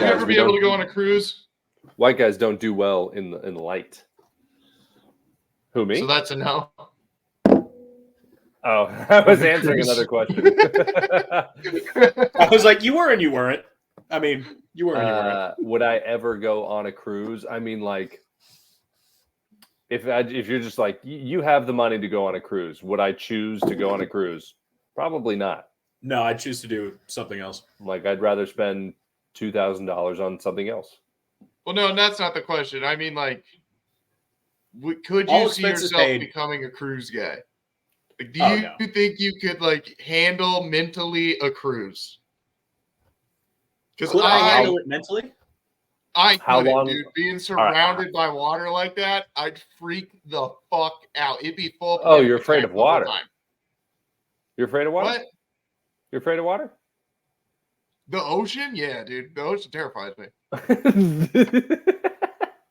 ever be able to go on a cruise? White guys don't do well in the light. Who, me? So that's a no. Oh, I was answering another question. I was like, you were and you weren't. I mean, you were and you weren't. Would I ever go on a cruise? I mean, like, if you're just like, you have the money to go on a cruise, would I choose to go on a cruise? Probably not. No, I choose to do something else. Like, I'd rather spend $2,000 on something else. Well, no, that's not the question. I mean, like, could you see yourself becoming a cruise guy? Like, do you think you could, like, handle mentally a cruise? Because I handle it mentally? I couldn't, dude. Being surrounded by water like that, I'd freak the fuck out. It'd be full. Oh, you're afraid of water? You're afraid of water? What? You're afraid of water? The ocean? Yeah, dude. The ocean terrifies me.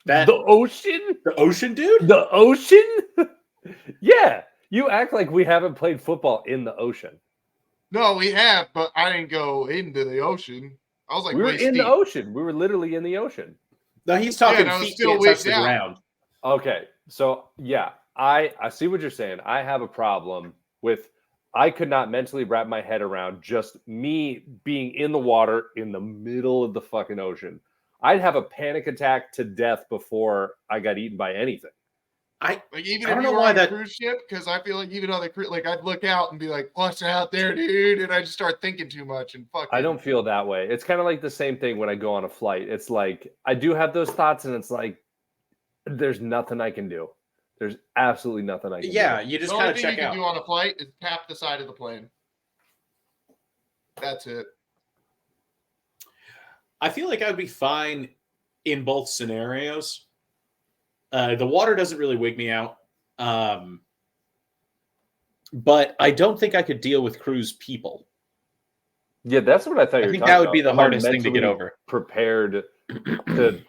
The ocean? The ocean, dude? The ocean? Yeah. You act like we haven't played football in the ocean. No, we have, but I didn't go into the ocean. I was like, we were in the ocean. We were literally in the ocean. No, he's talking feet can't touch the ground. Okay. So, yeah, I see what you're saying. I have a problem with I could not mentally wrap my head around just me being in the water in the middle of the fucking ocean. I'd have a panic attack to death before I got eaten by anything. I don't know why that cruise ship, because I feel like even on the cruise, like I'd look out and be like, "What's out there, dude?" And I just start thinking too much and fuck. I don't feel that way. It's kind of like the same thing when I go on a flight. It's like I do have those thoughts, and it's like there's nothing I can do. There's absolutely nothing I can do. Yeah, you just kind of check out. The only thing you can do on a flight is tap the side of the plane. That's it. I feel like I'd be fine in both scenarios. The water doesn't really wig me out. But I don't think I could deal with cruise people. Yeah, that's what I thought you were talking about. I think that would be the hardest thing to get over. Prepared to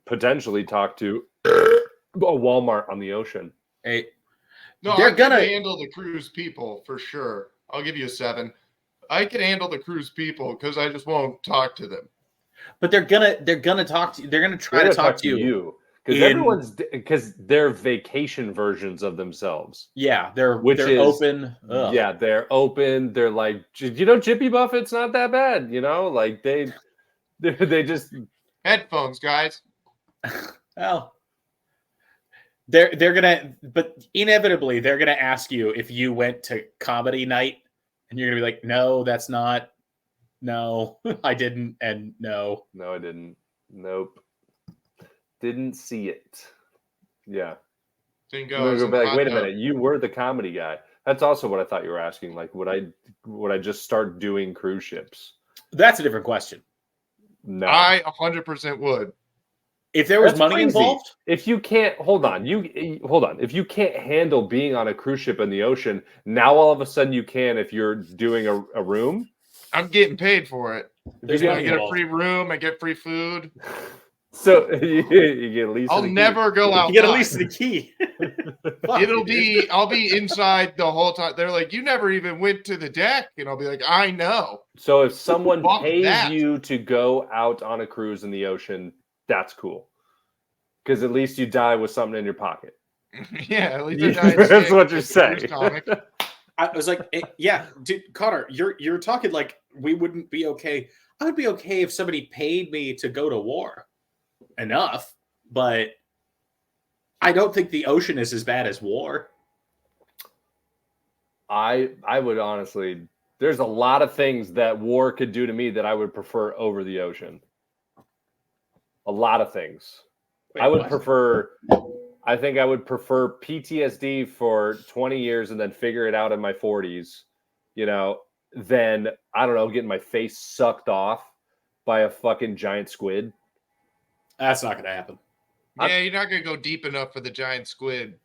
potentially talk to a Walmart on the ocean. Hey, no, I can handle the cruise people for sure. I'll give you a 7. I can handle the cruise people because I just won't talk to them. But they're gonna talk to you. They're gonna try to talk to you. Because they're vacation versions of themselves. Yeah, they're open. Ugh. Yeah, they're open. They're like, Jippy Buffett's not that bad. Like they just headphones, guys. Well, they're gonna, but inevitably they're gonna ask you if you went to comedy night, and you're gonna be like, no, that's not. No, I didn't, and no, I didn't. Nope. Didn't see it. Yeah. Didn't go. Go back. Wait a minute. You were the comedy guy. That's also what I thought you were asking. Like, would I just start doing cruise ships? That's a different question. No, I 100% would. If there was money involved, if you can't hold on. If you can't handle being on a cruise ship in the ocean, now all of a sudden you can. If you're doing a room, I'm getting paid for it. I get a free room. I get free food. So you get at least. I'll never go out. You get at least the key. I'll be inside the whole time. They're like, you never even went to the deck, and I'll be like, I know. So if someone pays you to go out on a cruise in the ocean, that's cool. Because at least you die with something in your pocket. Yeah, at least I die. That's what you're saying. I was like, yeah, dude, Connor, you're talking like we wouldn't be okay. I would be okay if somebody paid me to go to war. Enough, but I don't think the ocean is as bad as war. I would honestly, there's a lot of things that war could do to me that I would prefer over the ocean. A lot of things. Wait, I think I would prefer PTSD for 20 years and then figure it out in my 40s, than, I don't know, getting my face sucked off by a fucking giant squid. That's not going to happen. Yeah, you're not going to go deep enough for the giant squid.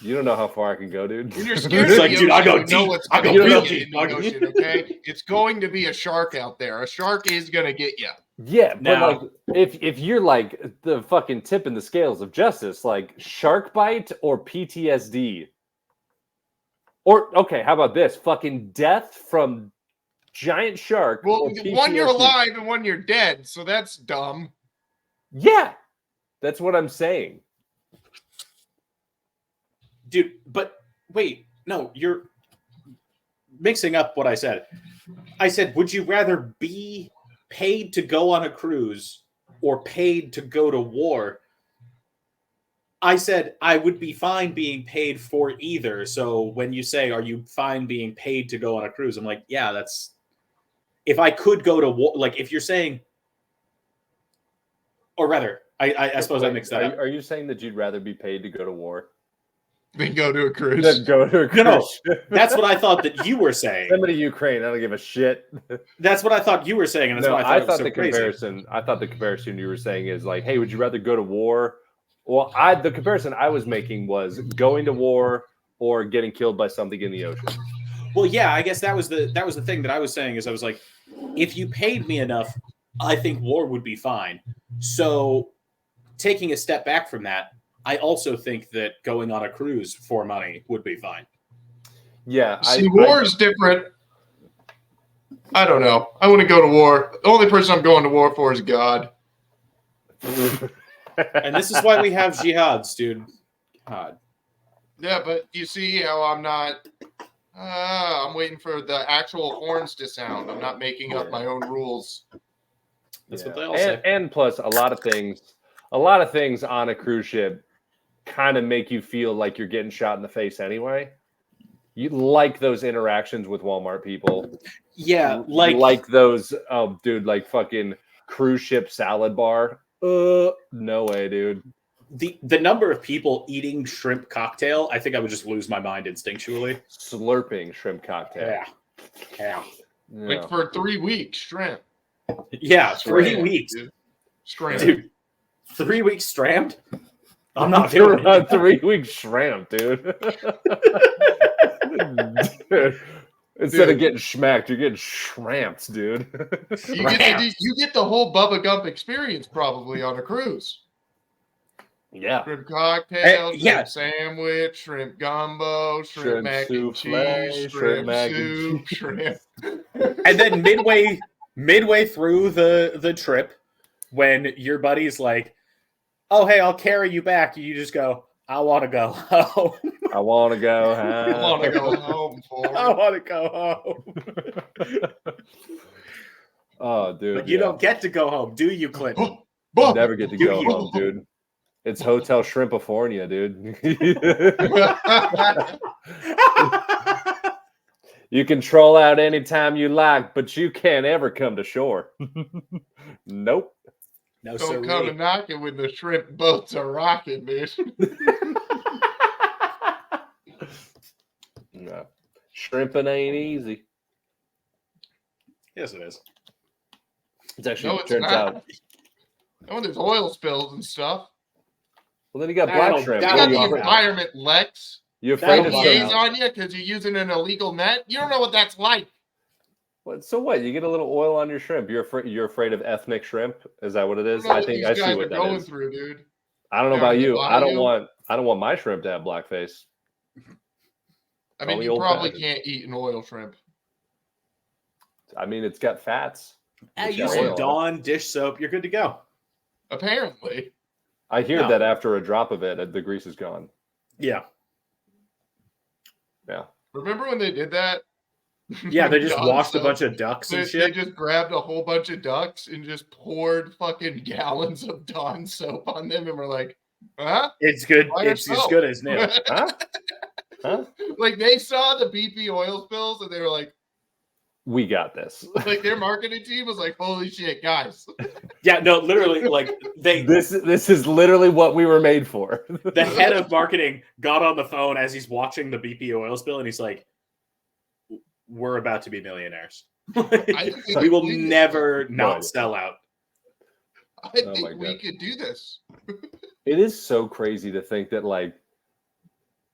You don't know how far I can go, dude. When you're scared of the ocean, I go deep. I go real deep in the ocean, okay? It's going to be a shark out there. A shark is going to get you. Yeah, but if you're like the fucking tip in the scales of justice, like shark bite or PTSD. Or okay, how about this? Fucking death from giant shark. Well, or one you're alive and one you're dead, so that's dumb. Yeah, that's what I'm saying. Dude, but wait, no, you're mixing up what I said. I said, would you rather be paid to go on a cruise or paid to go to war? I said I would be fine being paid for either. So when you say, are you fine being paid to go on a cruise? I'm like, yeah, that's... If I could go to war, like if you're saying... Or rather, I suppose I mixed that up. Are you saying that you'd rather be paid to go to war? Then go to a cruise. Then go to a cruise. No, that's what I thought that you were saying. Send me to Ukraine. I don't give a shit. That's what I thought you were saying, and that's why I thought it was so crazy. I thought the comparison you were saying is like, hey, would you rather go to war? Well, the comparison I was making was going to war or getting killed by something in the ocean. Well, yeah, I guess that was the thing that I was saying is I was like, if you paid me enough, I think war would be fine. So taking a step back from that, I also think that going on a cruise for money would be fine. Yeah. War is different. I don't know. I want to go to war. The only person I'm going to war for is God. And this is why we have jihads, dude. God. Yeah, but you see how I'm not... I'm waiting for the actual horns to sound. I'm not making up my own rules. That's what they all say. And plus, a lot of things on a cruise ship kind of make you feel like you're getting shot in the face anyway. You like those interactions with Walmart people. Yeah, like those, dude, like fucking cruise ship salad bar. No way, dude. The number of people eating shrimp cocktail, I think I would just lose my mind instinctually. Slurping shrimp cocktail. Yeah. Like for 3 weeks, shrimp. Yeah, 3 weeks. Shrimp. Dude, 3 weeks shrimp? I'm not doing it. 3 weeks shrimp, dude. Instead of getting schmacked, you're getting shramped, dude. You get the whole Bubba Gump experience probably on a cruise. Yeah. Shrimp cocktail, yeah. shrimp sandwich, shrimp gumbo, shrimp mac and souffle, cheese, shrimp mac soup, and cheese. shrimp. And then midway through the trip, when your buddy's like, "Oh, hey, I'll carry you back," you just go, "I want to go home. I want to go home. I want to go home. I want to go home." Oh, dude. But you don't get to go home, do you, Clinton? You never get to go home, dude. It's Hotel Shrimpifornia, dude. You can troll out anytime you like, but you can't ever come to shore. Nope. No, don't come and knock it when the shrimp boats are rocking, dude. No. Shrimping ain't easy. Yes, it is. It's actually, No, it's turns not. out. No, there's oil spills and stuff. Well, then you got black shrimp. You got the environment, Lex. You afraid of EPA's on you because you're using an illegal net? You don't know what that's like. So what? You get a little oil on your shrimp. You're afraid of ethnic shrimp? Is that what it is? I think I see what that is. Through, dude. I don't know about you. I don't want my shrimp to have blackface. I mean, you probably can't eat an oil shrimp. I mean, it's got fats. Use some Dawn dish soap. You're good to go. Apparently. I hear that after a drop of it, the grease is gone. Yeah. Yeah. Remember when they did that? Yeah, they just washed a bunch of ducks and shit. They just grabbed a whole bunch of ducks and just poured fucking gallons of Dawn soap on them and were like, huh? It's good. It's as good as new. Huh? Huh? Like they saw the BP oil spills and they were like, we got this. Like their marketing team was like, holy shit, guys. Yeah, no, literally, like This is literally what we were made for. The head of marketing got on the phone as he's watching the BP oil spill, and he's like, "We're about to be millionaires. We will never not sell out." I think we could do this. It is so crazy to think that, like,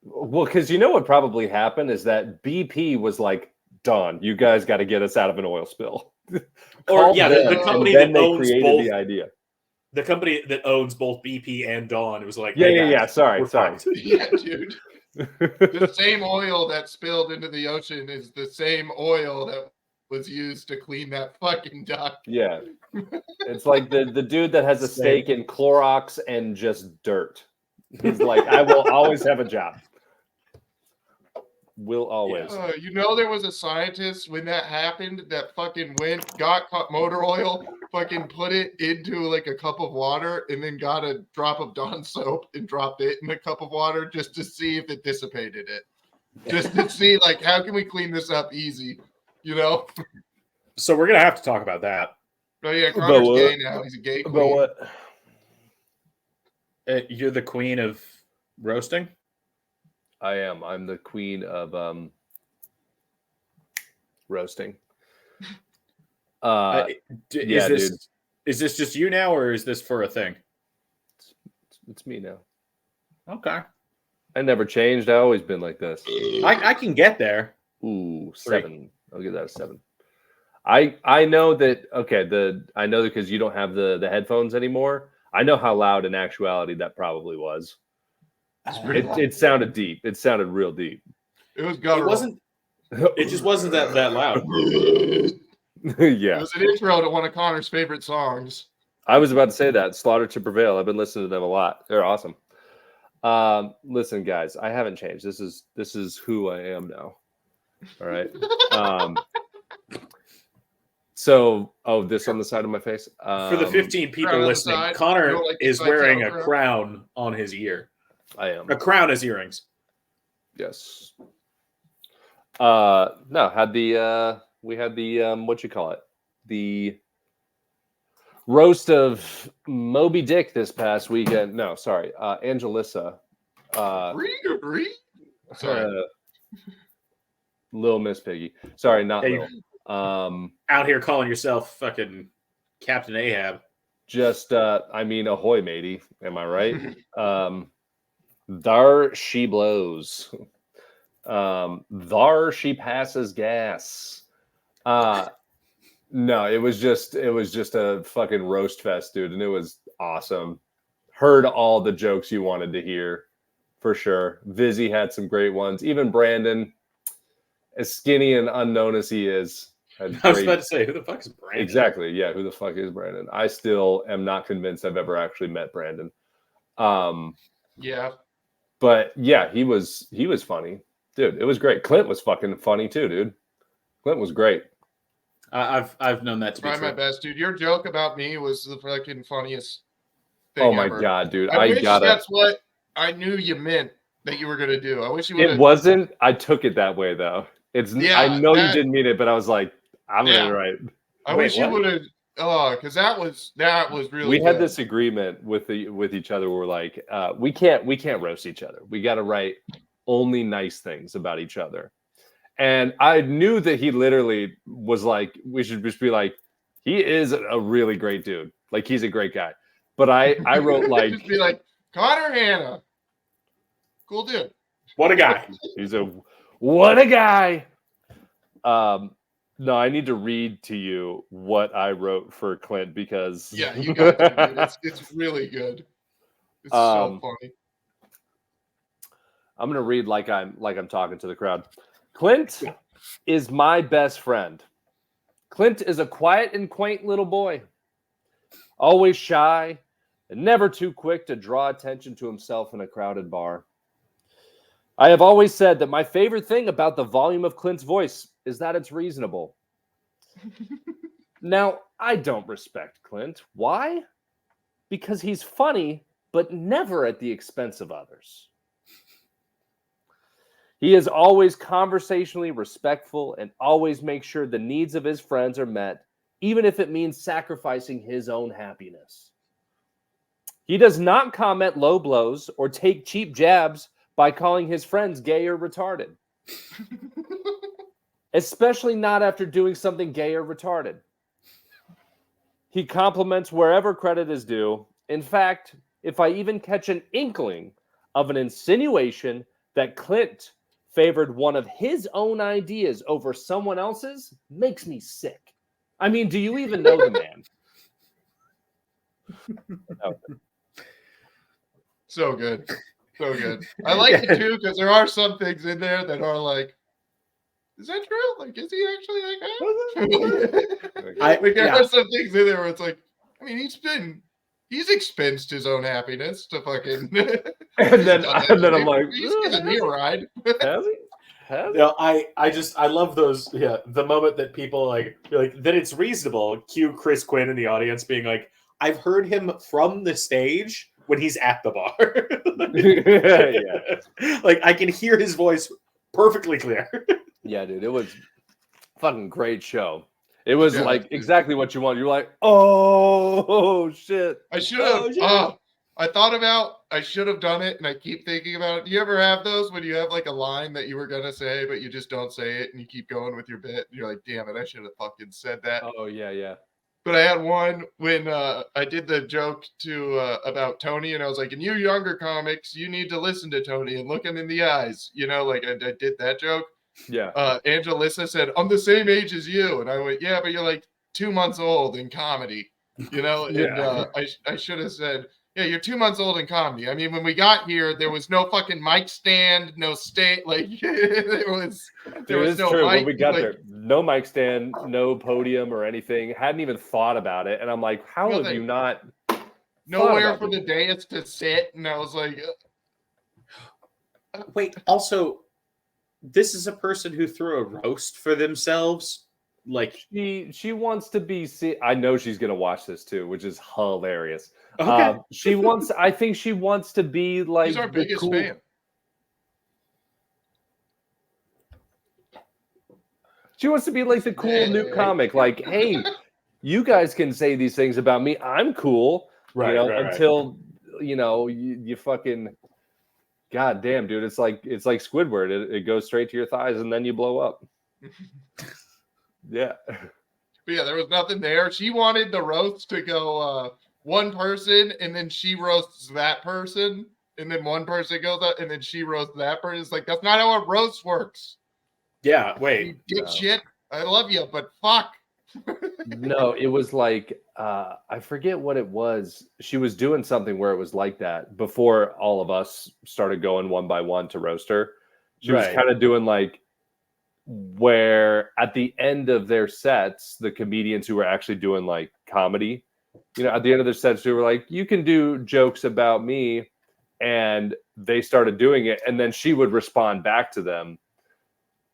well, because you know what probably happened is that BP was like, "Dawn, you guys got to get us out of an oil spill." Or yeah, the company that owns both. The idea. The company that owns both BP and Dawn. It was like, yeah. Sorry. Yeah, dude. The same oil that spilled into the ocean is the same oil that was used to clean that fucking duck. Yeah. It's like the dude that has a stake in Clorox and just dirt. He's like, I will always have a job. Will always. You know, there was a scientist when that happened that fucking got motor oil, fucking put it into like a cup of water, and then got a drop of Dawn soap and dropped it in a cup of water just to see if it dissipated it. Just to see, like, how can we clean this up easy? You know? So we're gonna have to talk about that. Oh yeah, Connor's gay now. He's a gay queen. But what? You're the queen of roasting? I am. I'm the queen of roasting. Is this just you now, or is this for a thing? It's me now. Okay. I never changed. I've always been like this. I can get there. Ooh, 7. I'll give that a 7. I know that. Okay, I know that because you don't have the headphones anymore. I know how loud in actuality that probably was. It sounded deep. It sounded real deep. It was guttural. It just wasn't that loud. Yeah. It was an intro to one of Connor's favorite songs. I was about to say that. Slaughter to Prevail. I've been listening to them a lot. They're awesome. Listen, guys, I haven't changed. This is who I am now. All right. This on the side of my face. For the 15 people listening, Connor is wearing a crown on his ear. I am. A crown as earrings. Yes. No, we had the what you call it? The roast of Moby Dick this past weekend. No, sorry. Angelissa. Sorry. Little Miss Piggy. Sorry, not Little. Out here calling yourself fucking Captain Ahab. Just ahoy, matey. Am I right? Thar she blows. Thar she passes gas. No, it was just a fucking roast fest, dude, and it was awesome. Heard all the jokes you wanted to hear, for sure. Vizzy had some great ones. Even Brandon, as skinny and unknown as he is, I was about to say, who the fuck is Brandon? Exactly, yeah, who the fuck is Brandon? I still am not convinced I've ever actually met Brandon. Yeah. But yeah, he was funny. Dude, it was great. Clint was fucking funny too, dude. Clint was great. I've known that to be true. My best, dude. Your joke about me was the fucking funniest thing Oh my ever. God, dude. I wish that's what I knew you meant that you were gonna do. I wish you would. It wasn't. I took it that way though. I know you didn't mean it, but I was like, I'm gonna write. I wish you would have. Oh, because that was really. We had this agreement with each other. Where we're like, we can't roast each other. We got to write only nice things about each other. And I knew that he literally was like, we should just be like, he is a really great dude. Like, he's a great guy. But I wrote like, just be like, Connor Hanna, cool dude. What a guy. What a guy. No, I need to read to you what I wrote for Clint because yeah, you got to, dude. It's really good. It's so funny. I'm gonna read like I'm talking to the crowd. Clint is my best friend. Clint is a quiet and quaint little boy, always shy and never too quick to draw attention to himself in a crowded bar. I have always said that my favorite thing about the volume of Clint's voice is that it's reasonable. Now, I don't respect Clint. Why? Because he's funny, but never at the expense of others. He is always conversationally respectful and always makes sure the needs of his friends are met, even if it means sacrificing his own happiness. He does not comment low blows or take cheap jabs by calling his friends gay or retarded. Especially not after doing something gay or retarded. He compliments wherever credit is due. In fact, if I even catch an inkling of an insinuation that Clint favored one of his own ideas over someone else's, makes me sick. I mean, do you even know the man? So good. So good. I like it too because there are some things in there that are like, is that true? Like, is he actually like that? There are some things in there where it's like, I mean, he's expensed his own happiness to fucking. and then I'm like, he's giving me a ride. Has he? No, I love those. Yeah, the moment that people like that it's reasonable. Cue Chris Quinn in the audience being like, I've heard him from the stage when he's at the bar. Yeah. Like I can hear his voice perfectly clear. Yeah, dude, it was fucking great show. It was like exactly what you want. You're like, oh shit. I should have. I should have done it, and I keep thinking about it. Do you ever have those when you have like a line that you were gonna say, but you just don't say it, and you keep going with your bit, and you're like, damn it, I should have fucking said that. Oh yeah. But I had one when I did the joke about Tony, and I was like, and you younger comics, you need to listen to Tony and look him in the eyes. You know, like I did that joke. Yeah. Angelissa said, I'm the same age as you. And I went, yeah, but you're like 2 months old in comedy, you know? And I should have said, yeah, you're 2 months old in comedy. I mean, when we got here, there was no fucking mic stand, no state. Like, there was no true. mic. When we got there, no mic stand, no podium or anything. Hadn't even thought about it. And I'm like, how have you not? Nowhere for the dais to sit. And I was like, wait, also, this is a person who threw a roast for themselves. Like she wants to be I know she's gonna watch this too, which is hilarious. Okay. I think she wants to be like she's our biggest fan. She wants to be like the cool new comic. Like, hey, you guys can say these things about me. I'm cool. Right. Until you fucking. God damn, dude! It's like Squidward. It goes straight to your thighs, and then you blow up. Yeah. But yeah, there was nothing there. She wanted the roast to go one person, and then she roasts that person, and then one person goes up, and then she roasts that person. It's like, that's not how a roast works. Yeah, wait. You shit. I love you, but fuck. No, it was like I forget what it was. She was doing something where it was like that before all of us started going one by one to roast her. She was kind of doing like where at the end of their sets, the comedians who were actually doing like comedy, at the end of their sets, they were like, you can do jokes about me. And they started doing it. And then she would respond back to them.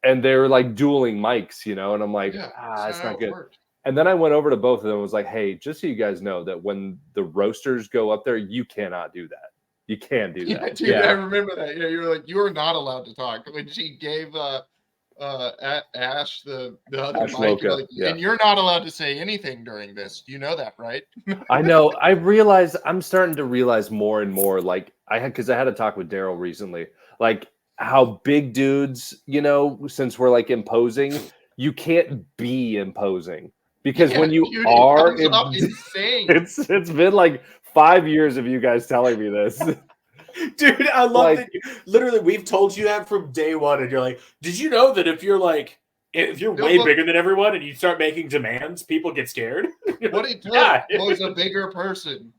And they were like dueling mics, and I'm like, it's not good. And then I went over to both of them and was like, hey, just so you guys know that when the roasters go up there, you cannot do that. You can't do that. Yeah, dude, I remember that. You were like, you are not allowed to talk. When she gave Ash the other Ash mic, Loka, like, and you're not allowed to say anything during this. You know that, right? I know. I'm starting to realize more and more, like because I had a talk with Daryl recently, like how big dudes, since we're like imposing, you can't be imposing because when you are insane. It's been like 5 years of you guys telling me this. Dude, I love that. Literally, we've told you that from day one, and you're like, did you know that if you're way bigger than everyone and you start making demands, people get scared? What it took was a bigger person.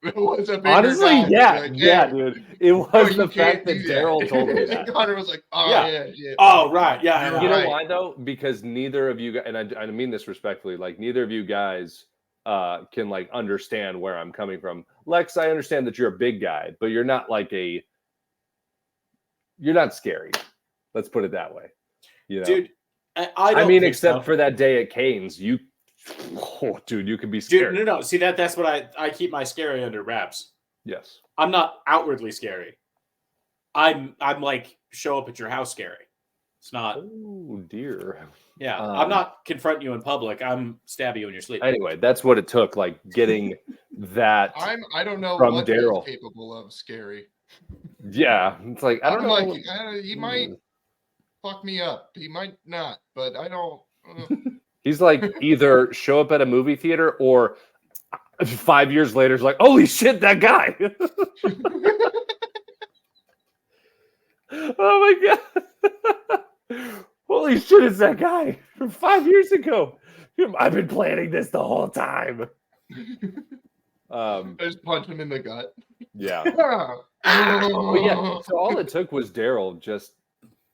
It was a bigger honestly, guy. Like, dude. It was the fact that Daryl told me that. Connor was like, oh, right. Yeah. You know why, though? Because neither of you guys, and I mean this respectfully, like neither of you guys can like understand where I'm coming from. Lex, I understand that you're a big guy, but you're not like you're not scary. Let's put it that way. Dude, I mean, except for that day at Cane's, you could be scary. Dude, no. See, that's what I keep my scary under wraps. Yes. I'm not outwardly scary. I'm like show up at your house scary. It's not. Oh dear. Yeah, I'm not confronting you in public. I'm stabbing you in your sleep. Anyway, that's what it took, like getting that. I don't know from what Daryl. he's capable of scary. Yeah, it's like I don't know. Like, he might fuck me up. He might not, but I don't. He's like either show up at a movie theater or 5 years later is like, holy shit, that guy. Oh my god. Holy shit, it's that guy from 5 years ago. I've been planning this the whole time. I just punch him in the gut. Yeah. But yeah, so all it took was Daryl, just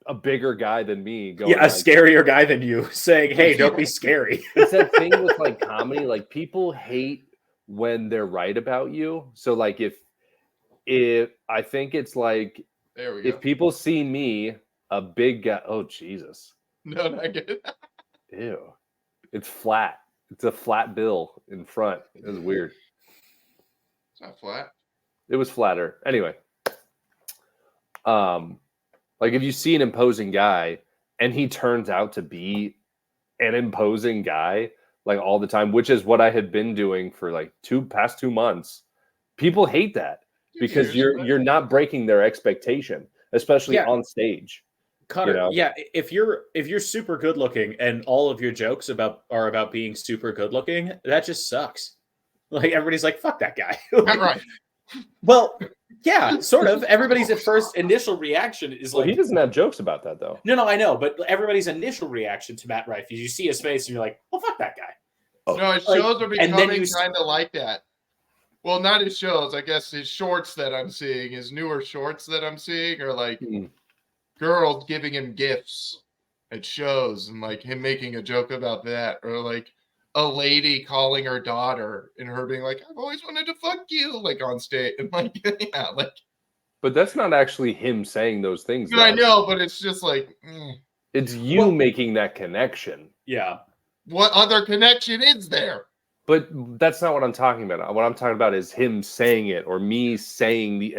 a bigger guy than me, going a scarier guy than you, saying, "Hey, don't be scary." It's that thing with like comedy, like people hate when they're right about you. So like if I think it's like there we go. If people see me, a big guy, oh Jesus. No, not good. Ew. It's flat. It's a flat bill in front. It was weird. It's not flat. It was flatter. Anyway. Like if you see an imposing guy and he turns out to be an imposing guy like all the time, which is what I had been doing for like past 2 months, people hate that because you're not breaking their expectation, especially on stage. Connor, if you're super good looking and all of your jokes are about being super good looking, that just sucks. Like everybody's like, "Fuck that guy." Not right. Well, yeah, sort of. Everybody's first initial reaction is like, he doesn't have jokes about that though. No, I know, but everybody's initial reaction to Matt Rife is you see his face and you're like, "Well, fuck that guy." No, his shows are becoming kind of like that. Well, not his shows. I guess his shorts that I'm seeing, his newer shorts that I'm seeing, are like girls giving him gifts at shows and like him making a joke about that, or like a lady calling her daughter and her being like, "I've always wanted to fuck you," like on stage, and like But that's not actually him saying those things. I know, but it's just like it's you making that connection. Yeah. What other connection is there? But that's not what I'm talking about. What I'm talking about is him saying it, or me saying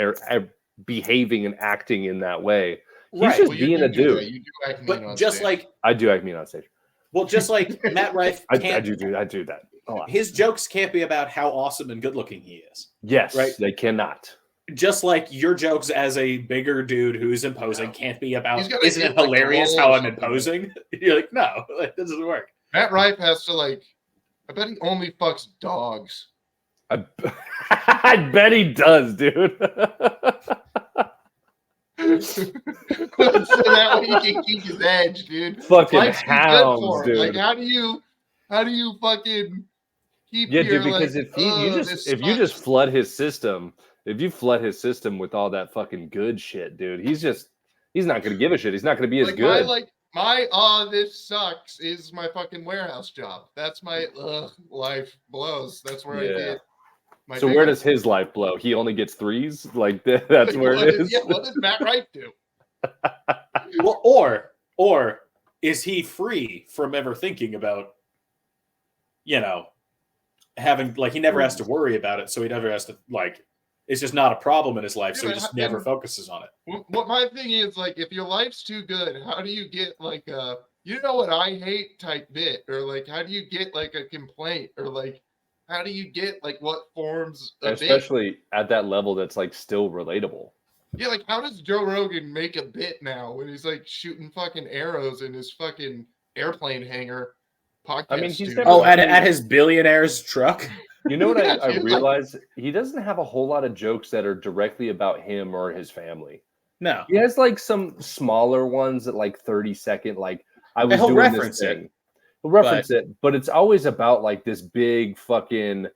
behaving and acting in that way. He's just being a dude. You do act mean but just stage. like I do act mean on stage. Well, just like Matt Rife, I do that a lot. His jokes can't be about how awesome and good looking he is. Yes, right? They cannot. Just like your jokes as a bigger dude who's imposing can't be about, isn't it like hilarious how I'm imposing? You're like, no, that doesn't work. Matt Rife has to like, I bet he only fucks dogs. I bet he does, dude. So that way he can keep his edge, dude. Fucking Life's hounds, dude. Like, how do you fucking keep your, dude, because like, if you just flood his system, with all that fucking good shit, dude, he's not gonna give a shit. He's not gonna be as good. This sucks is my fucking warehouse job. That's my life blows. That's where I get my. So where does his life blow? He only gets threes. Like that's where it is. Yeah, what does Matt Rife do? Well, or is he free from ever thinking about, having, like, he never has to worry about it, so he never has to, like, it's just not a problem in his life, so he just never focuses on it. What my thing is, like, if your life's too good, how do you get like a, what I hate type bit, or like how do you get like a complaint, or like how do you get like what forms a especially bit? At that level that's like still relatable. Yeah, like how does Joe Rogan make a bit now when he's like shooting fucking arrows in his fucking airplane hangar podcast? I mean, he's at his billionaire's truck. You know what I realize? He doesn't have a whole lot of jokes that are directly about him or his family. No. He has like some smaller ones that like 30-second, like I was doing reference this thing. it. He'll reference it, but it's always about like this big fucking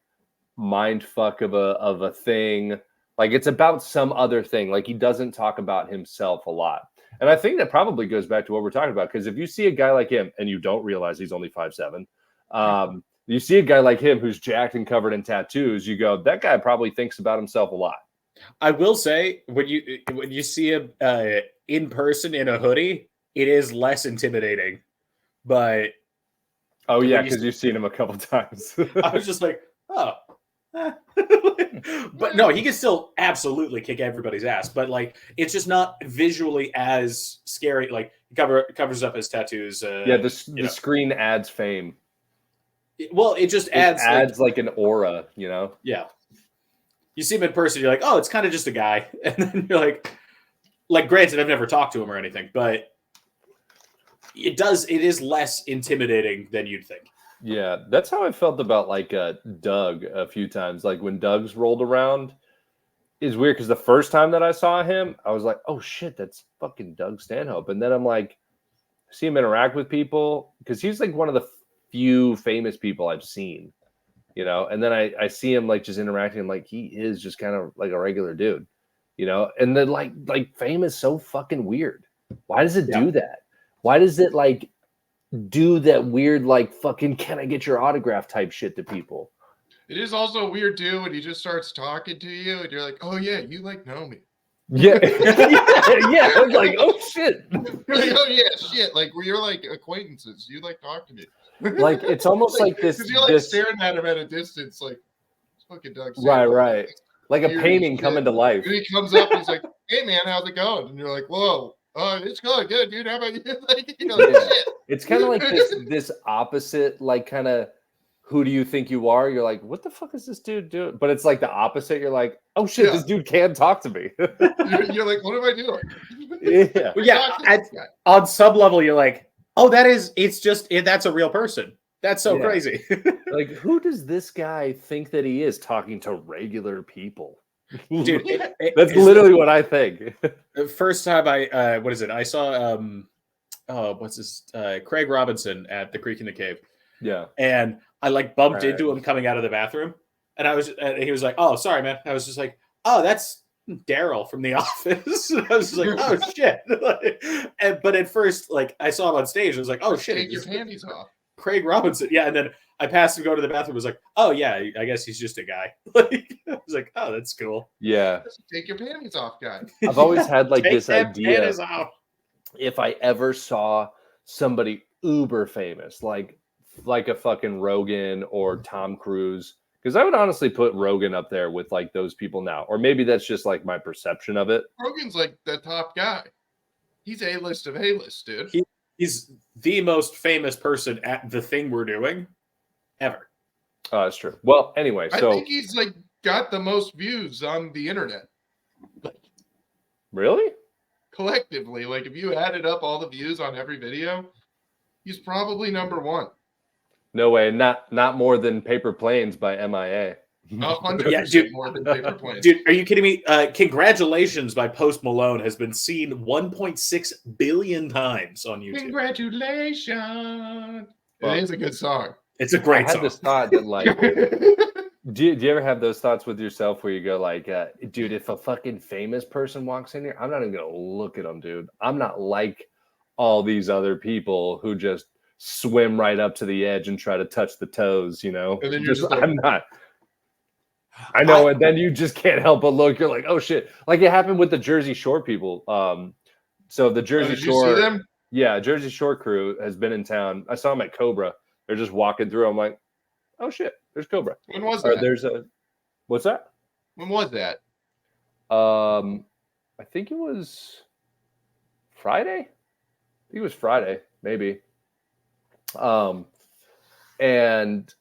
mind fuck of a thing. Like it's about some other thing. Like he doesn't talk about himself a lot. And I think that probably goes back to what we're talking about. Because if you see a guy like him and you don't realize he's only 5'7", you see a guy like him who's jacked and covered in tattoos, you go, that guy probably thinks about himself a lot. I will say, when you see him in person in a hoodie, it is less intimidating. But oh yeah, because you've seen him a couple times. I was just like, oh. But no, he can still absolutely kick everybody's ass. But like, it's just not visually as scary. Like, covers up his tattoos. The screen adds fame. Well, it just adds like an aura, Yeah. You see him in person, you're like, oh, it's kind of just a guy. And then you're like, granted, I've never talked to him or anything, but it is less intimidating than you'd think. Yeah, that's how I felt about like Doug a few times. Like when Doug's rolled around, it's weird because the first time that I saw him, I was like, oh shit, that's fucking Doug Stanhope. And then I'm like, see him interact with people because he's like one of the few famous people I've seen, and then I see him like just interacting, like he is just kind of like a regular dude, you know, and then like fame is so fucking weird. Why does it do that? Why does it like do that weird, like fucking can I get your autograph type shit to people? It is also weird too when he just starts talking to you and you're like, oh yeah, you like know me. Yeah. yeah. I was like, oh shit. You're like, oh yeah, shit. Like you're like acquaintances. You like talk to me. Like it's almost like this. Because you're like staring at him at a distance, like fucking Doug. Right. Like a painting coming to life. And he comes up and he's like, hey man, how's it going? And you're like, whoa. It's going good, dude. How about you? Like, you know, shit. It's kind of like this opposite, like kind of who do you think you are? You're like, what the fuck is this dude doing? But it's like the opposite. You're like, oh shit, this dude can talk to me. you're like, what am I doing? Yeah. Well, yeah. On some level, you're like, oh, that's a real person. That's so crazy. Like, who does this guy think that he is talking to regular people? Dude, that's literally what I think. The first time I saw Craig Robinson at the Creek in the Cave. Yeah. And I like bumped into him coming out of the bathroom. And he was like, oh, sorry, man. I was just like, oh, that's Daryl from The Office. I was just like, oh shit. But at first, like I saw him on stage, I was like, oh shit. Take your panties off. Craig Robinson. Yeah, and then I passed him, go to the bathroom, was like, oh yeah, I guess he's just a guy. Like I was like, oh, that's cool. Yeah. Take your panties off, guy. I've always had like this idea. Panties off. If I ever saw somebody uber famous, like a fucking Rogan or Tom Cruise, because I would honestly put Rogan up there with like those people now, or maybe that's just like my perception of it. Rogan's like the top guy. He's A-list of A-list, dude. He's the most famous person at the thing we're doing ever. Oh, that's true. Well, anyway, so I think he's like got the most views on the internet. Really? Collectively, like if you added up all the views on every video, he's probably number one. No way, not more than Paper Planes by MIA. 100% more than Paper Planes. Dude, are you kidding me? Congratulations by Post Malone has been seen 1.6 billion times on YouTube. Congratulations. It is a good song. It's a great song. I had this thought that like do you ever have those thoughts with yourself where you go like, dude, if a fucking famous person walks in here, I'm not even gonna look at them, dude. I'm not like all these other people who just swim right up to the edge and try to touch the toes, you know? And then you're just like, I'm not. I know, and then you just can't help but look. You're like, oh shit! Like it happened with the Jersey Shore people. So the Jersey Shore, you see them? Yeah, Jersey Shore crew has been in town. I saw them at Cobra. They're just walking through. I'm like, oh shit! There's Cobra. When was that? What's that? When was that? I think it was Friday. I think it was Friday, maybe. And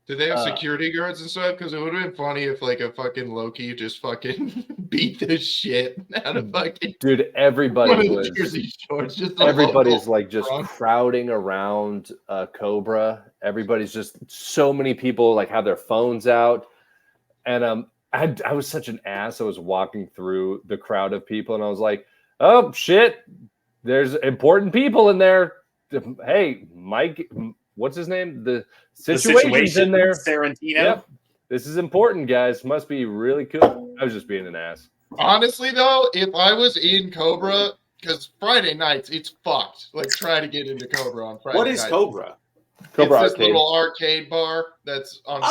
did they have security guards and stuff? Because it would have been funny if like a fucking Loki just fucking beat the shit out of fucking dude. Everybody was Jersey Shores. Everybody's like just crowding around Cobra. Everybody's just so many people like have their phones out, and I was such an ass. I was walking through the crowd of people, and I was like, oh shit, there's important people in there. Hey, Mike, what's his name? The situation's in there. Sarantino. Yep. This is important, guys. Must be really cool. I was just being an ass. Honestly, though, if I was in Cobra, because Friday nights, it's fucked. Like, try to get into Cobra on Friday nights. What is Cobra? Cobra it's this little arcade bar that's on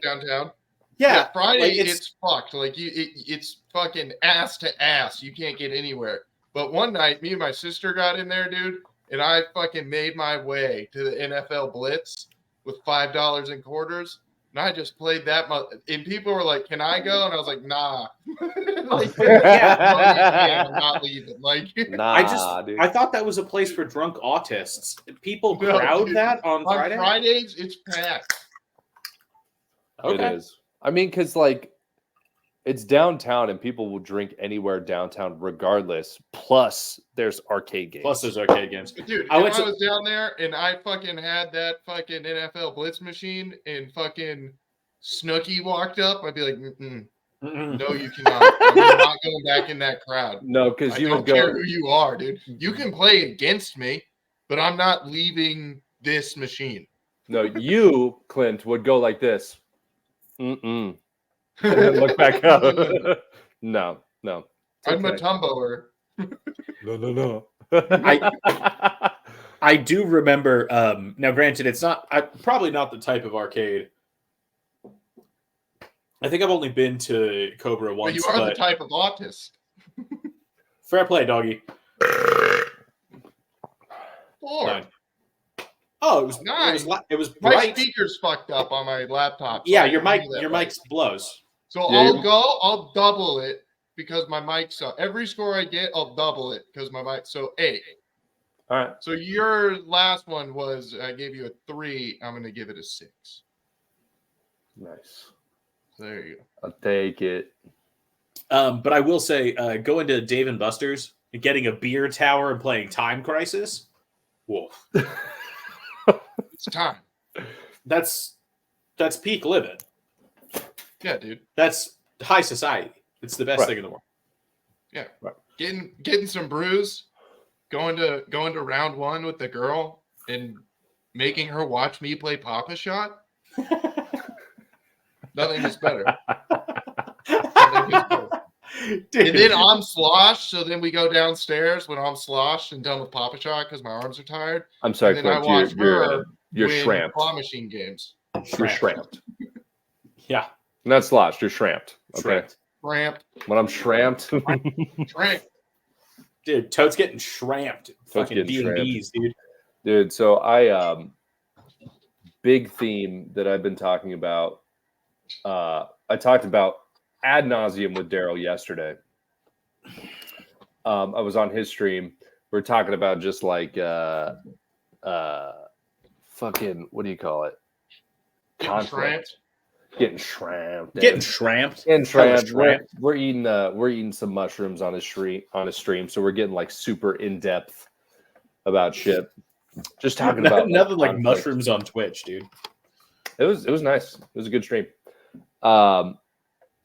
downtown. Yeah, Friday, like it's fucked. Like, it's fucking ass to ass. You can't get anywhere. But one night, me and my sister got in there, dude. And I fucking made my way to the NFL Blitz with $5 in quarters. And I just played that much. And people were like, can I go? And I was like, nah. Like, I'm not leaving. Like, nah, dude. I thought that was a place for drunk autists. People crowd that on Friday? On Fridays, it's packed. Okay. It is. I mean, because like, it's downtown and people will drink anywhere downtown regardless. Plus, there's arcade games. Dude, I was down there and I fucking had that fucking NFL Blitz machine and fucking Snooki walked up, I'd be like, no, you cannot. I'm not going back in that crowd. No, because you don't care who you are, dude. You can play against me, but I'm not leaving this machine. No, you, Clint, would go like this. And then look back up. No. No. I'm a Tumboer. No. I do remember. Now, granted, it's not probably not the type of arcade. I think I've only been to Cobra once. But you are the type of autist. Fair play, doggy. 4. 9. Oh, it was 9. It was my bright. speaker's fucked up on my laptop. So yeah, your mic blows. So yeah, I'll double it because my mic's up. Every score I get, I'll double it because my mic. So 8. All right. So your last one was I gave you a 3. I'm gonna give it a 6. Nice. So there you go. I'll take it. But I will say, going to Dave & Buster's and getting a beer tower and playing Time Crisis. Whoa. It's time. That's peak living. Yeah, dude. That's high society. It's the best thing in the world. Yeah. Right. Getting some brews, going to round 1 with the girl and making her watch me play Papa Shot. Nothing is better. Dude. And then I'm sloshed, so then we go downstairs when I'm sloshed and done with Papa Shot because my arms are tired. I'm sorry, and then Clint, I watch you're win shramped. claw machine games. You're shramped. Yeah. Not sloshed, you're shramped. Okay. Shramped. When I'm shramped. Shramped. Dude, Toad's getting shramped. Fucking D&Ds, dude. Dude, so I big theme that I've been talking about. I talked about ad nauseum with Daryl yesterday. I was on his stream. We are talking about just like fucking what do you call it? Conflict. Getting shramped. We're eating some mushrooms on his stream, so we're getting like super in depth about shit. Just talking about nothing like mushrooms on Twitch, dude. It was nice. It was a good stream.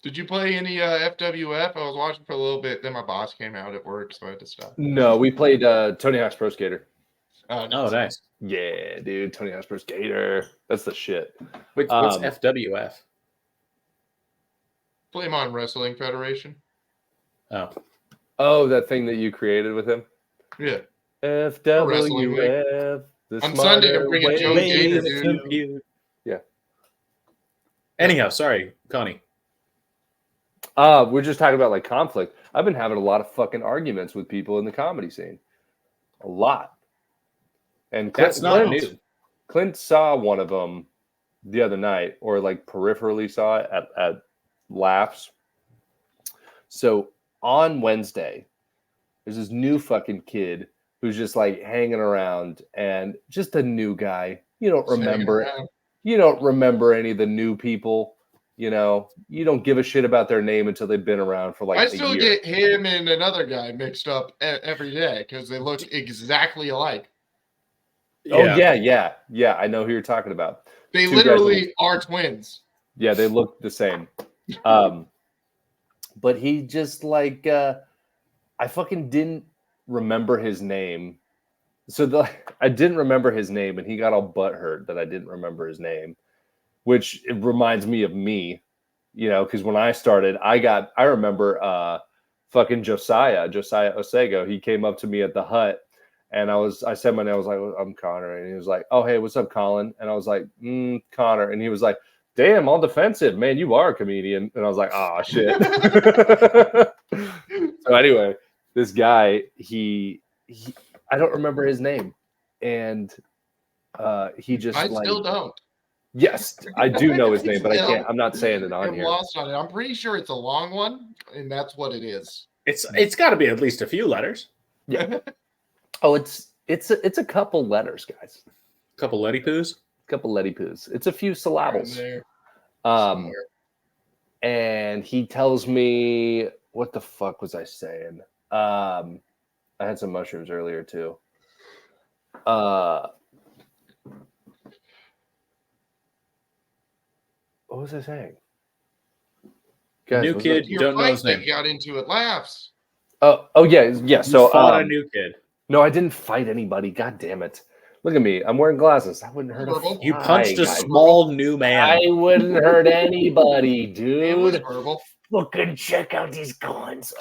Did you play any FWF? I was watching for a little bit. Then my boss came out at work, so I had to stop. No, we played Tony Hawk's Pro Skater. Oh, nice. Yeah, dude. Tony Hawk's Pro Skater. That's the shit. Wait, what's FWF? Flame-On Wrestling Federation. Oh, that thing that you created with him? Yeah. FWF. On Sunday, I'm bringing Joe Gator, dude. Yeah. Anyhow, sorry, Connie. We're just talking about like conflict. I've been having a lot of fucking arguments with people in the comedy scene. A lot. And that's not new. Clint saw one of them the other night, or like peripherally saw it at Laughs. So on Wednesday, there's this new fucking kid who's just like hanging around, and just a new guy. You don't remember any of the new people. You know, you don't give a shit about their name until they've been around for like a year. I still get him and another guy mixed up every day because they look exactly alike. Yeah. I know who you're talking about. They literally are twins. Yeah, they look the same. But he just like I fucking didn't remember his name. So I didn't remember his name, and he got all butthurt that I didn't remember his name, which it reminds me of me, you know, because when I started, I remember fucking Josiah Osego. He came up to me at the hut, and I said my name. I was like, I'm Connor, and he was like, oh hey, what's up, Colin? And I was like, Connor, and he was like, damn, all defensive, man. You are a comedian. And I was like, oh shit. So anyway, this guy, he I don't remember his name, and he just I still don't. Yes, I do know his name, but I can't. I'm not saying it on here. Lost on it. I'm pretty sure it's a long one, and that's what it is. It's got to be at least a few letters. Yeah. Oh, it's a couple letters, guys. Couple Letty Poos. Couple Letty Poos. It's a few syllables. And he tells me, what the fuck was I saying? I had some mushrooms earlier too. What was I saying? Guys, new kid, you don't know his name. Got into it. Laughs. Oh yeah. So fought a new kid. No, I didn't fight anybody. God damn it. Look at me. I'm wearing glasses. I wouldn't hurt Verbal. You punched a small new man. I wouldn't hurt anybody, dude. It was verbal. Fucking check out these guns.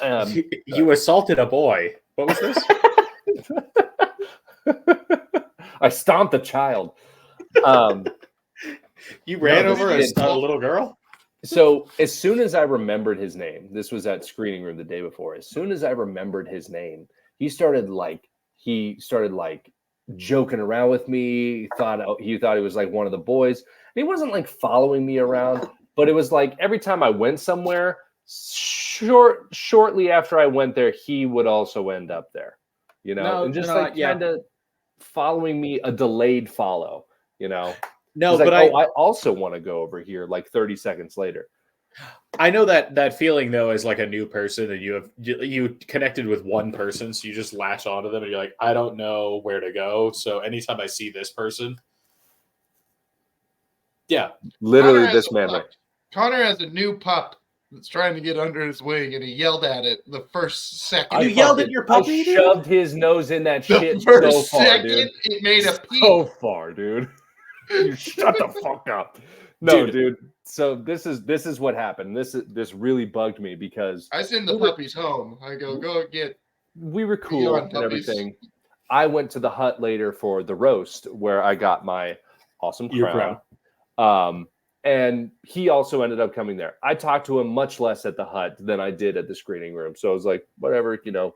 You assaulted a boy. What was this? I stomped a child. You ran over a little girl? So as soon as I remembered his name, this was at screening room the day before. As soon as I remembered his name, he started joking around with me. He thought he was like one of the boys. And he wasn't like following me around, but it was like every time I went somewhere, shortly after I went there, he would also end up there, and just kind of following me, a delayed follow, No, but like, I also want to go over here like 30 seconds later. I know that feeling though, as like a new person, and you connected with one person, so you just latch onto them, and you're like, I don't know where to go. So anytime I see this person, yeah, literally this man. Connor has a new pup that's trying to get under his wing, and he yelled at it the first second. You yelled at your puppy? I shoved his nose in that shit so far, dude. It made a pee. So far, dude. You shut the fuck up. No, dude. So this is what happened. This really bugged me because I send the puppies home. I go get. We were cool and everything. I went to the hut later for the roast where I got my awesome crown. And he also ended up coming there. I talked to him much less at the hut than I did at the screening room. So I was like, whatever, it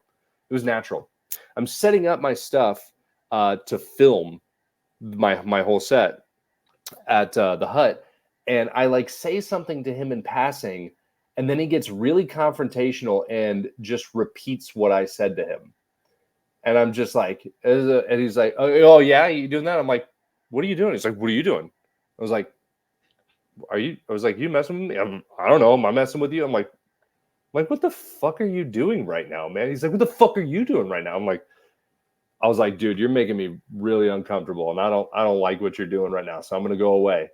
was natural. I'm setting up my stuff to film my whole set at the hut, and I say something to him in passing, and then he gets really confrontational and just repeats what I said to him, and I'm just like, and he's like, oh yeah, you doing that? I'm like, what are you doing? He's like, what are you doing? I was like, you messing with me? I don't know, am I messing with you? I'm like, what the fuck are you doing right now, man? He's like, what the fuck are you doing right now? I was like, dude, you're making me really uncomfortable, and I don't like what you're doing right now, so I'm gonna go away.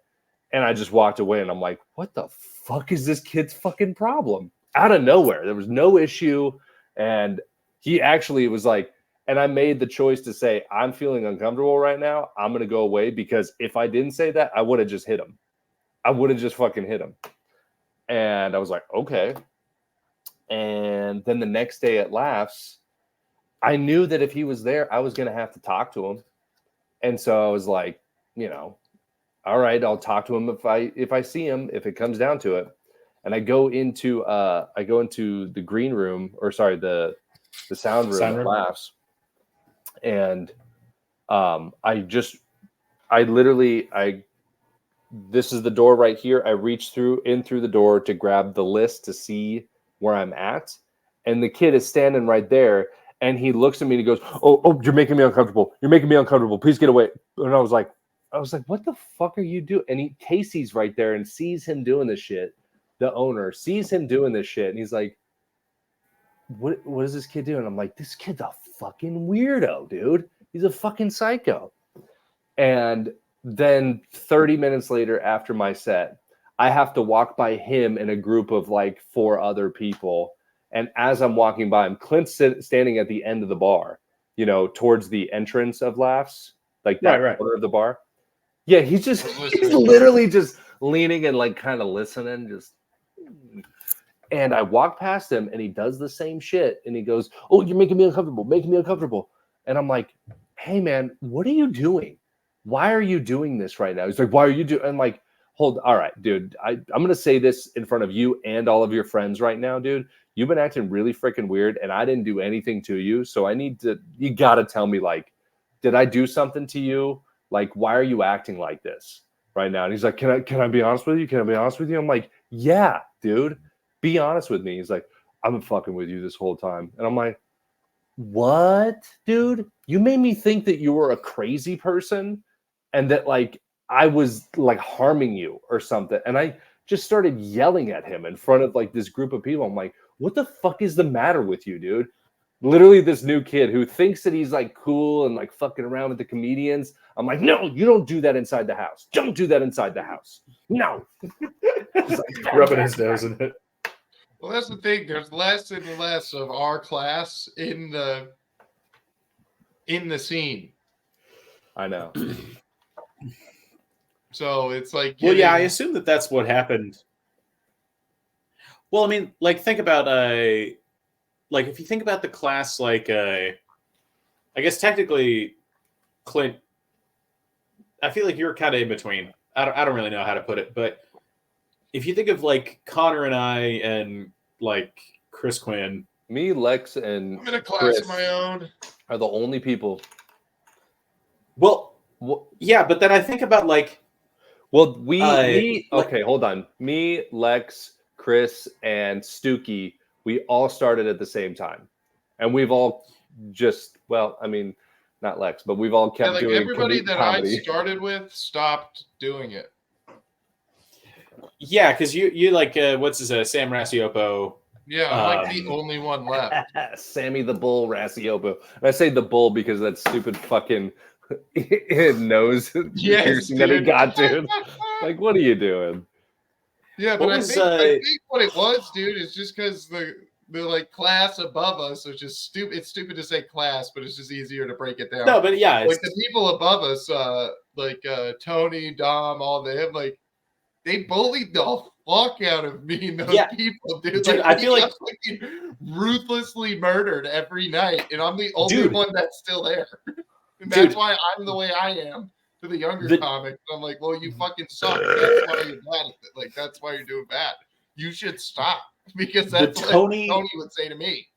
And I just walked away, and I'm like, what the fuck is this kid's fucking problem? Out of nowhere, there was no issue, and he actually was like, and I made the choice to say, I'm feeling uncomfortable right now. I'm gonna go away, because if I didn't say that, I would have just hit him. I would have just fucking hit him. And I was like, okay. And then the next day at Laughs, I knew that if he was there, I was going to have to talk to him. And so I was like, all right, I'll talk to him if I see him, if it comes down to it. And I go into the green room, or sorry, the sound room at Laughs. And this is the door right here. I reach through the door to grab the list to see where I'm at. And the kid is standing right there. And he looks at me and he goes, oh, you're making me uncomfortable. You're making me uncomfortable. Please get away. And I was like, what the fuck are you doing? And Casey's right there and sees him doing this shit. The owner sees him doing this shit. And he's like, what is this kid doing? I'm like, this kid's a fucking weirdo, dude. He's a fucking psycho. And then 30 minutes later, after my set, I have to walk by him and a group of like 4 other people. And as I'm walking by him, Clint's standing at the end of the bar, towards the entrance of Laughs, like that corner of the bar. Yeah, he's literally just leaning and like kind of listening, just. And I walk past him and he does the same shit. And he goes, oh, you're making me uncomfortable. And I'm like, hey man, what are you doing? Why are you doing this right now? He's like, why are you doing? I'm like, all right, dude, I'm going to say this in front of you and all of your friends right now, dude. You've been acting really freaking weird and I didn't do anything to you. So you got to tell me, like, did I do something to you? Like, why are you acting like this right now? And he's like, can I be honest with you? Can I be honest with you? I'm like, yeah, dude, be honest with me. He's like, I've been fucking with you this whole time. And I'm like, what, dude? You made me think that you were a crazy person and that like I was like harming you or something. And I just started yelling at him in front of like this group of people. I'm like, what the fuck is the matter with you, dude? Literally this new kid who thinks that he's like cool and like fucking around with the comedians. I'm like, no, you don't do that inside the house. Don't do that inside the house. No. Like, rubbing his nose in it. Well, that's the thing. There's less and less of our class in the scene. I know. So it's like, well, yeah, I assume that's what happened. Well, I mean, like, think about like if you think about the class, like, I guess technically, Clint. I feel like you're kind of in between. I don't really know how to put it, but if you think of like Connor and I and like Chris Quinn, me, Lex, and I'm in a class Chris of my own are the only people. Well, yeah, but then I think about like. Well, we okay, like, hold on. Me, Lex, Chris, and Stookie, we all started at the same time. And we've all just, well, I mean, not Lex, but we've all kept doing everybody that comedy. I started with stopped doing it. Yeah, because you like, what's his, Sam Rasiopo. Yeah, I'm like the only one left. Sammy the Bull Rasiopo. And I say the bull because that stupid fucking nose piercing that he got, dude. Like, what are you doing? Yeah, but I think what it was, dude, is just because the like class above us, which is stupid. It's stupid to say class, but it's just easier to break it down. No, but yeah, like the people above us, like Tony, Dom, all them, like they bullied the fuck out of me and those people, dude. Dude, like, I feel like ruthlessly murdered every night, and I'm the only one that's still there. And that's why I'm the way I am to the younger comics. I'm like, well, you fucking suck. That's why you're bad at it. Like, that's why you're doing bad. You should stop, because that's what Tony would say to me.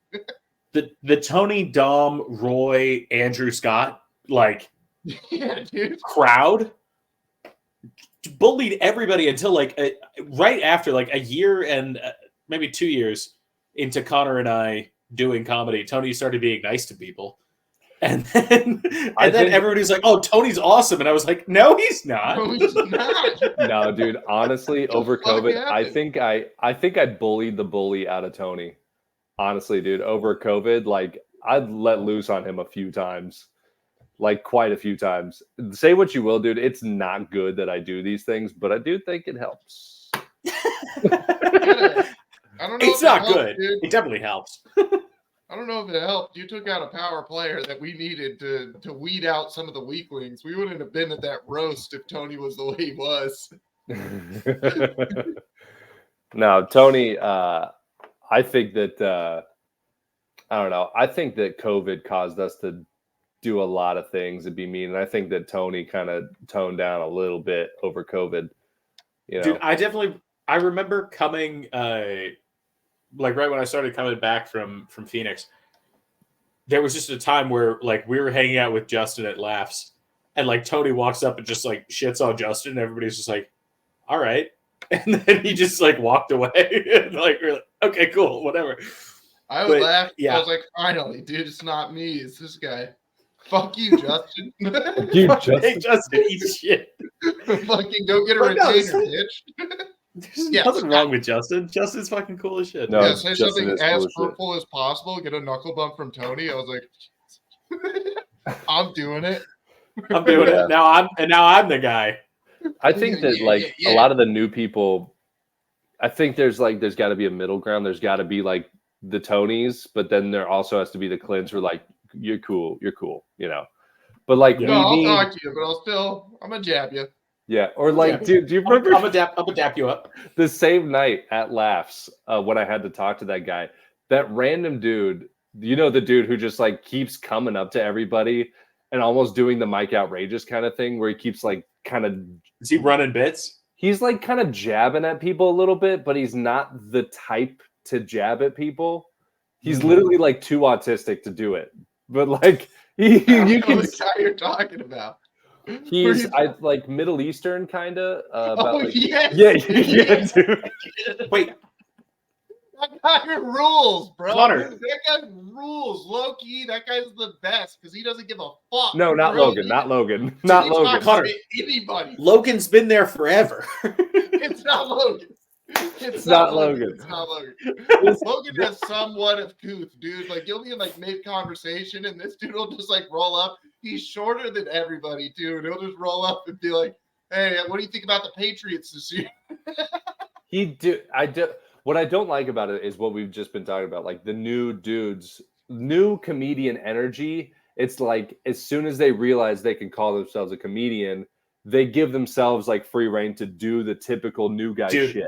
the Tony, Dom, Roy, Andrew Scott, like, yeah, dude, crowd bullied everybody until like right after like a year and maybe 2 years into Connor and I doing comedy. Tony started being nice to people. And then everybody's like, "Oh, Tony's awesome," and I was like, "No, he's not. No, he's not." No, dude. Honestly, over COVID, I think I bullied the bully out of Tony. Honestly, dude. Over COVID, like I'd let loose on him a few times, like quite a few times. Say what you will, dude. It's not good that I do these things, but I do think it helps. I don't know. It's not good. Dude. It definitely helps. I don't know if it helped. You took out a power player that we needed to weed out some of the weaklings. We wouldn't have been at that roast if Tony was the way he was. No, Tony, I think that, I don't know. I think that COVID caused us to do a lot of things and be mean. And I think that Tony kind of toned down a little bit over COVID. You know? Dude, I remember coming, like right when I started coming back from Phoenix, there was just a time where like we were hanging out with Justin at Laughs, and like Tony walks up and just like shits on Justin, and everybody's just like, "All right," and then he just like walked away, and like we're like, "Okay, cool, whatever." I would laugh. Yeah. I was like, "Finally, dude, it's not me, it's this guy." Fuck you, Justin. Hey, Justin, eat shit. Fucking go get a retainer, bitch. There's nothing wrong with Justin. Justin's fucking cool as shit. No, say something as fruitful as possible. Get a knuckle bump from Tony. I was like, I'm doing it. I'm doing it. Now I'm the guy. I think that a lot of the new people, I think there's got to be a middle ground. There's got to be like the Tonys, but then there also has to be the Clints who are like, you're cool, you know. But like, I'll talk to you, but I'm gonna jab you. Yeah, or like, dude, do you remember? I'm gonna dap you up. The same night at Laughs, when I had to talk to that guy, that random dude, you know, the dude who just like keeps coming up to everybody and almost doing the Mike Outrageous kind of thing, where he keeps like kind of. Is he running bits? He's like kind of jabbing at people a little bit, but he's not the type to jab at people. He's literally like too autistic to do it. But like, you can. The guy you're talking about. He's like Middle Eastern kind of. Yeah, dude. Wait, that guy rules, bro. Connor. That guy rules. Low key, that guy's the best because he doesn't give a fuck. No, not Logan. Not Logan. Not Logan. Connor. Anybody. Logan's been there forever. It's not Logan. It's not Logan. It's not Logan. Logan has somewhat of couth, dude. Like you'll be in like mid conversation, and this dude will just like roll up. He's shorter than everybody, too. And he'll just roll up and be like, "Hey, what do you think about the Patriots this year?" What I don't like about it is what we've just been talking about. Like the new dudes, new comedian energy it's like as soon as they realize they can call themselves a comedian, they give themselves like free reign to do the typical new guy shit.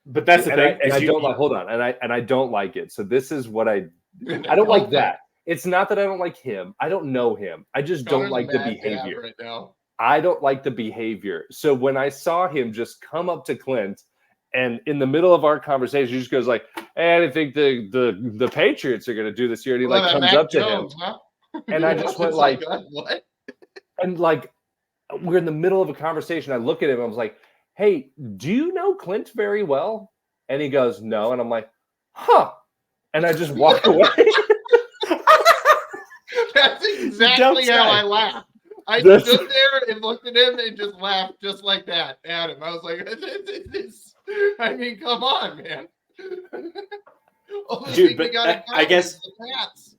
But that's the thing. I don't like. Hold on, and I don't like it. So this is what I don't like that. It's not that I don't like him. I don't know him. I just don't like the behavior right now. I don't like the behavior. So when I saw him just come up to Clint, and in the middle of our conversation, he just goes like, "Hey, I didn't think the Patriots are going to do this year." And he like comes up to him, huh? And I just went like, "What?" And like, we're in the middle of a conversation. I look at him. I was like, "Hey, do you know Clint very well?" And he goes, "No." And I'm like, "Huh?" And I just walk away. That's exactly how I laughed. I stood there and looked at him and just laughed just like that at him. I was like, I mean, come on, man. Dude, but I guess the Pats.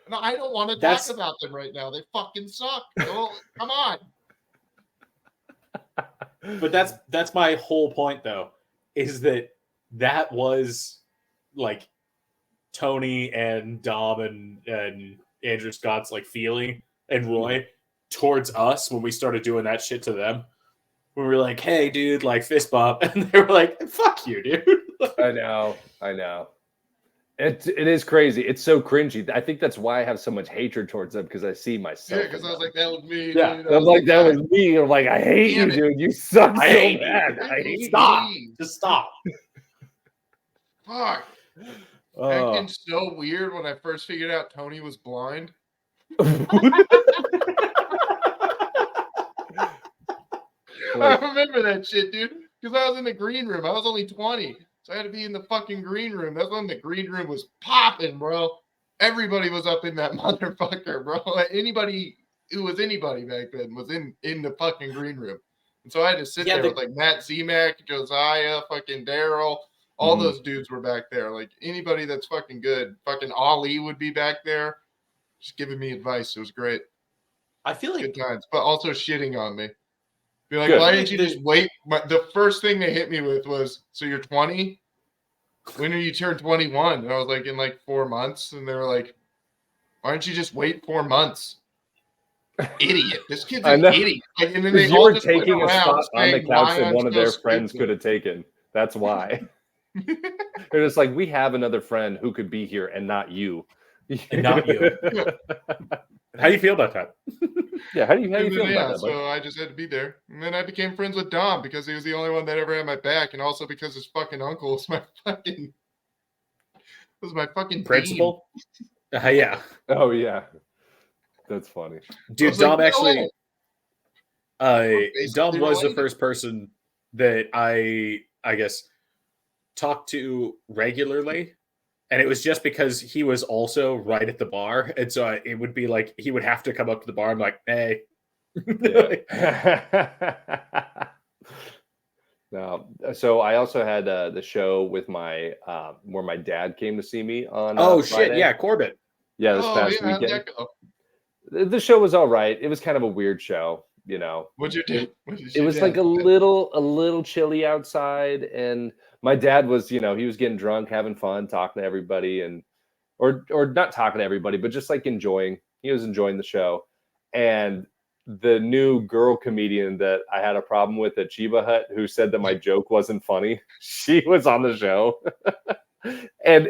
No, I don't want to talk about them right now. They fucking suck. Oh, come on. But that's my whole point, though, is that was like Tony and Dom and Andrew Scott's like feeling and Roy towards us when we started doing that shit to them. We were like, "Hey, dude, like fist bump," and they were like, "Fuck you, dude." I know. It is crazy. It's so cringy. I think that's why I have so much hatred towards them, because I see myself. Yeah, because I was like, that was me. Yeah, dude. I'm like, that was me. I'm like, I hate you, dude. You suck so bad. I hate you. Just stop. Fuck. Acting so weird when I first figured out Tony was blind. I remember that shit, dude, because I was in the green room. I was only 20, so I had to be in the fucking green room. That's when the green room was popping, bro. Everybody was up in that motherfucker, bro. Anybody who was anybody back then was in the fucking green room. And so I had to sit there with like Matt Zemek, Josiah, fucking Daryl. All those dudes were back there. Like anybody that's fucking good. Fucking Ali would be back there just giving me advice. It was great. I feel like good times, but also shitting on me. Be like, why didn't you just wait? The first thing they hit me with was, so you're 20? When are you turn 21? And I was like, in like 4 months. And they were like, why don't you just wait 4 months? Idiot. This kid's an idiot. Like, and then they you were taking a spot on the couch that one of their friends could have taken. That's why. They're just like, we have another friend who could be here and not you. And not you. How do you feel about that? Yeah, how do you feel about that? So I just had to be there. And then I became friends with Dom because he was the only one that ever had my back, and also because his fucking uncle was my fucking principal. Yeah. Oh yeah. That's funny. Dude, Dom actually Dom was the first person that I guess talked to regularly. And it was just because he was also right at the bar. And so it would be like, he would have to come up to the bar. I'm like, hey. No. So I also had the show with my, where my dad came to see me on Friday. Shit. Yeah. Corbett. Yeah. This past weekend. The show was all right. It was kind of a weird show, you know. What'd you do? It was like a little chilly outside, and my dad was, he was getting drunk, having fun, talking to everybody, and or not talking to everybody, but just like enjoying. He was enjoying the show. And the new girl comedian that I had a problem with at Chiba Hut, who said that my joke wasn't funny, she was on the show. And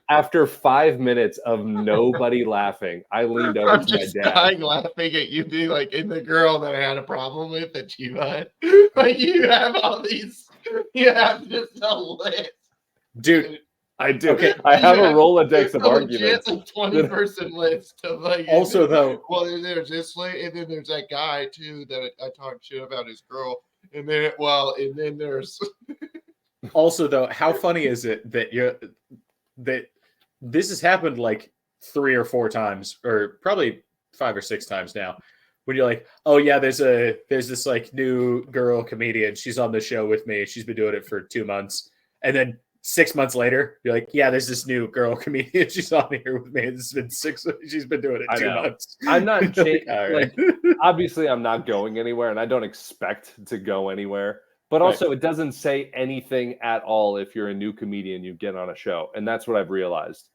after 5 minutes of nobody laughing, I leaned over to my dad. I'm laughing at you, be like, in the girl that I had a problem with at Chiba. Like, you have all these. You have just a list, dude. I do. Okay. I have a Rolodex of arguments. A 20-person list of like. Also, though, well, there's this lady, and then there's that guy too that I talked shit about his girl, and then there's. Also, though, how funny is it that this has happened like 3 or 4 times, or probably 5 or 6 times now, when you're like, oh yeah, there's this like new girl comedian. She's on the show with me. She's been doing it for 2 months. And then 6 months later, you're like, yeah, there's this new girl comedian. She's on here with me. It's been 6. She's been doing it 2 months. I'm not obviously I'm not going anywhere, and I don't expect to go anywhere. But also, it doesn't say anything at all if you're a new comedian, you get on a show. And that's what I've realized.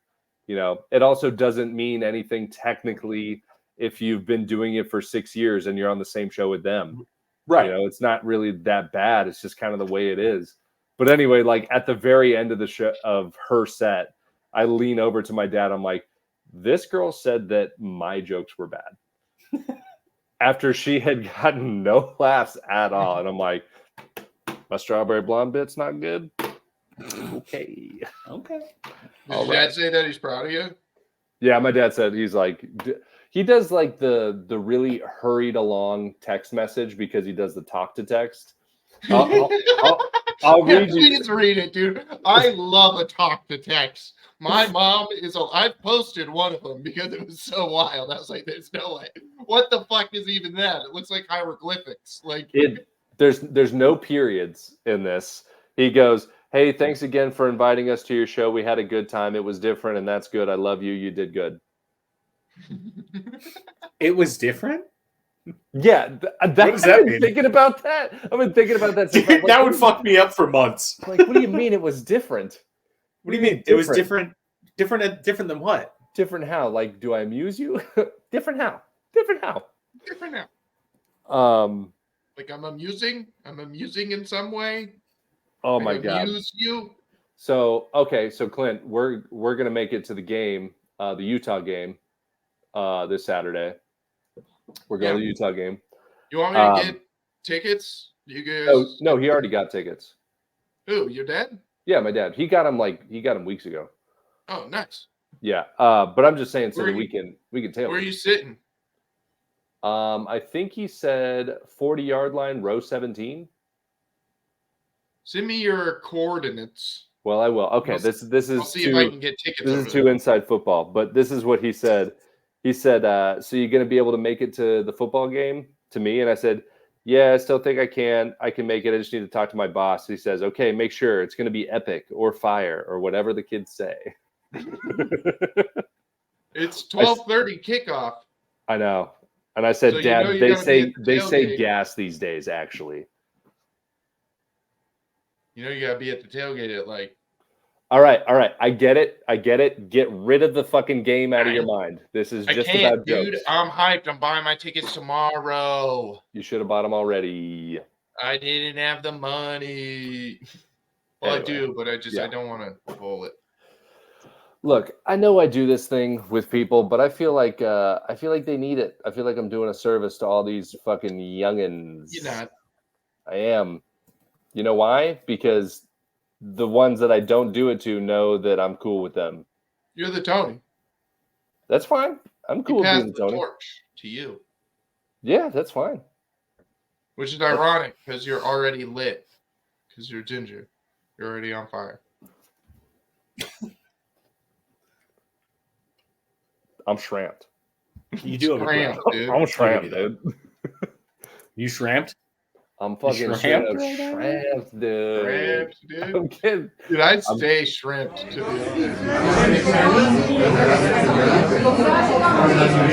You know, it also doesn't mean anything technically if you've been doing it for 6 years and you're on the same show with them. Right. You know, it's not really that bad. It's just kind of the way it is. But anyway, like at the very end of the show of her set, I lean over to my dad. I'm like, this girl said that my jokes were bad after she had gotten no laughs at all. And I'm like, my strawberry blonde bit's not good. Okay. Okay. Did your dad say that he's proud of you? Yeah, my dad said he's like, he does like the really hurried along text message because he does the talk to text. I'll read you. Please read it, dude. I love a talk to text. My mom I've posted one of them because it was so wild. I was like, there's no way. What the fuck is even that? It looks like hieroglyphics. Like there's no periods in this. He goes, hey, thanks again for inviting us to your show. We had a good time. It was different, and that's good. I love you. You did good. It was different? Yeah. I've been thinking about that. I've been thinking about that. Dude, that would fuck me up for months. Like, what do you mean it was different? What do you mean? It was different? Different than what? Different how? Like, do I amuse you? Different how? Different how? Different how? Like I'm amusing in some way. Oh my God. Amuse you. So Clint, we're gonna make it to the game, the Utah game, this Saturday. We're going to the Utah game. You want me to get tickets? You guys? No, he already got tickets. Who? Your dad? Yeah, my dad. He got them weeks ago. Oh, nice. Yeah, but I'm just saying, so that we can tailgate. Where are you sitting? I think he said 40-yard line, row 17. Send me your coordinates. Well, I will. Okay, this is. I'll see if I can get tickets. This is too inside football, but this is what he said. He said, so you're going to be able to make it to the football game to me? And I said, yeah, I still think I can. I can make it. I just need to talk to my boss. He says, okay, make sure it's going to be epic or fire or whatever the kids say. It's 12:30 kickoff. I know. And I said, so Dad, they say gas these days, actually. You know, you got to be at the tailgate at like. All right. I get it. Get rid of the fucking game out of your mind. This is just about jokes. Dude, I'm hyped. I'm buying my tickets tomorrow. You should have bought them already. I didn't have the money. Well, anyway, I do, but I don't want to pull it. Look, I know I do this thing with people, but I feel like they need it. I feel like I'm doing a service to all these fucking youngins. You're not. I am. You know why? Because the ones that I don't do it to know that I'm cool with them. You're the Tony. That's fine. I'm cool with being the Tony. Torch to you. Yeah, that's fine. Which is ironic because you're already lit. Because you're ginger. You're already on fire. I'm shramped. You do have shramped, dude. I'm shramped, dude. You shramped? I'm fucking shramped, dude. Shramped, dude. I'm kidding. Dude, I'd stay shrimped, to be honest.